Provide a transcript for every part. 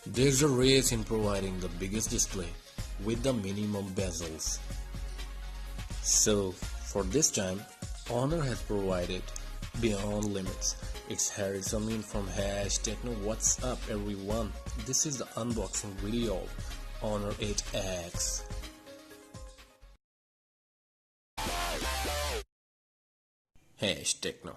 There's a race in providing the biggest display with the minimum bezels. So for this time, Honor has provided Beyond Limits. It's Harris Amin from #Techno. What's up everyone? This is the unboxing video of Honor 8X. #Techno.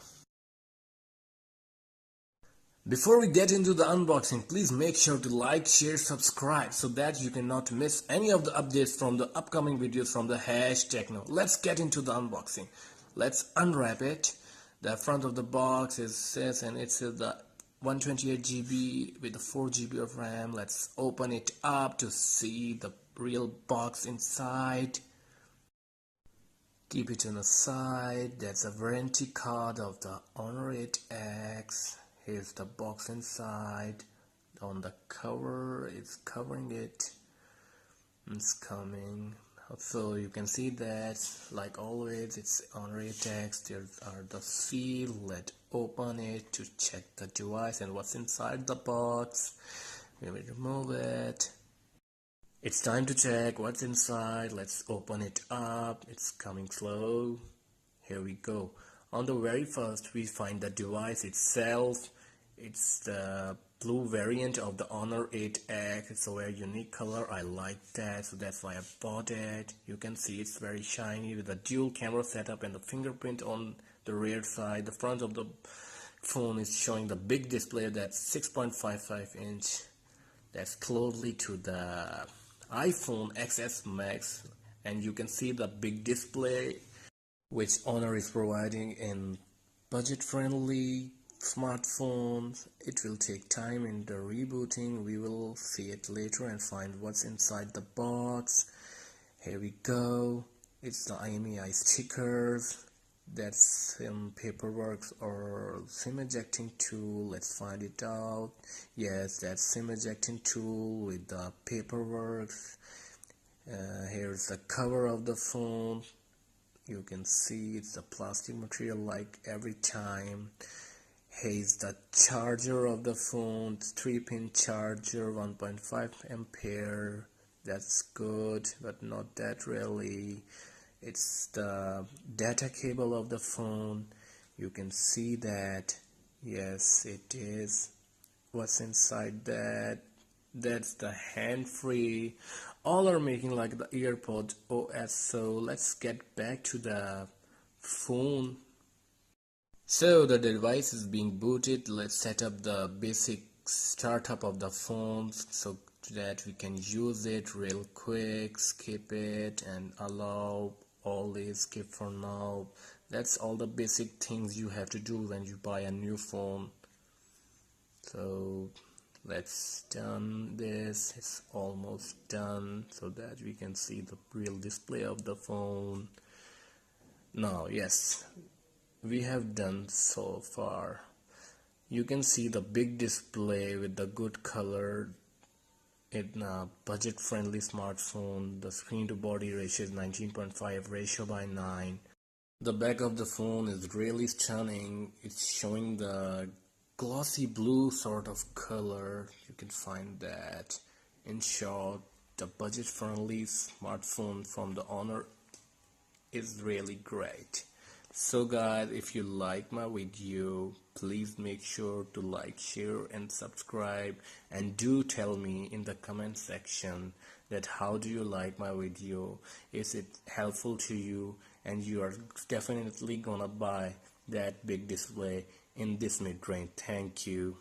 Before we get into the unboxing, please make sure to like, share, subscribe so that you cannot miss any of the updates from the upcoming videos from the #Techno. Let's get into the unboxing. Let's unwrap it. The front of the box says and it says the 128 GB with the 4 GB of RAM. Let's open it up to see the real box inside. Keep it on the side. That's a warranty card of the Honor 8X. Here's the box inside. On the cover, it's covering it. It's coming. So you can see that, like always, it's Honor 8X. There are the seal. Let's open it to check the device and what's inside the box. We will remove it. It's time to check what's inside. Let's open it up. It's coming slow. Here we go. On the very first, we find the device itself. It's the blue variant of the Honor 8X. It's a very unique color. I like that, so that's why I bought it. You can see it's very shiny with a dual camera setup and the fingerprint on the rear side. The front of the phone is showing the big display that's 6.55 inch. That's closely to the iPhone XS Max, and you can see the big display which Honor is providing in budget-friendly smartphones. It will take time in the rebooting. We will see it later and find what's inside the box. Here we go. It's the IMEI stickers. That's in paperwork or SIM ejecting tool. Let's find it out. Yes, that's SIM ejecting tool with the paperwork. Here's the cover of the phone. You can see it's a plastic material like every time. Here's the charger of the phone. 3-pin charger, 1.5 ampere. That's good, but not that really. It's the data cable of the phone. You can see that. Yes, it is. What's inside that? That's the hand-free. All are making like the AirPod OS. So let's get back to the phone. So the device is being booted. Let's set up the basic startup of the phone so that we can use it real quick. Skip it and allow all this. Skip for now. That's all the basic things you have to do when you buy a new phone. So let's done this. It's almost done so that we can see the real display of the phone. Now yes, we have done so far. You can see the big display with the good color in a budget-friendly smartphone. The screen to body ratio is 19.5 ratio by 9. The back of the phone is really stunning. It's showing the glossy blue sort of color. You can find that. In short, the budget-friendly smartphone from the Honor is really great. So guys, if you like my video, please make sure to like, share and subscribe, and do tell me in the comment section that how do you like my video. Is it helpful to you and you are definitely gonna buy that big display in this mid-range. Thank you.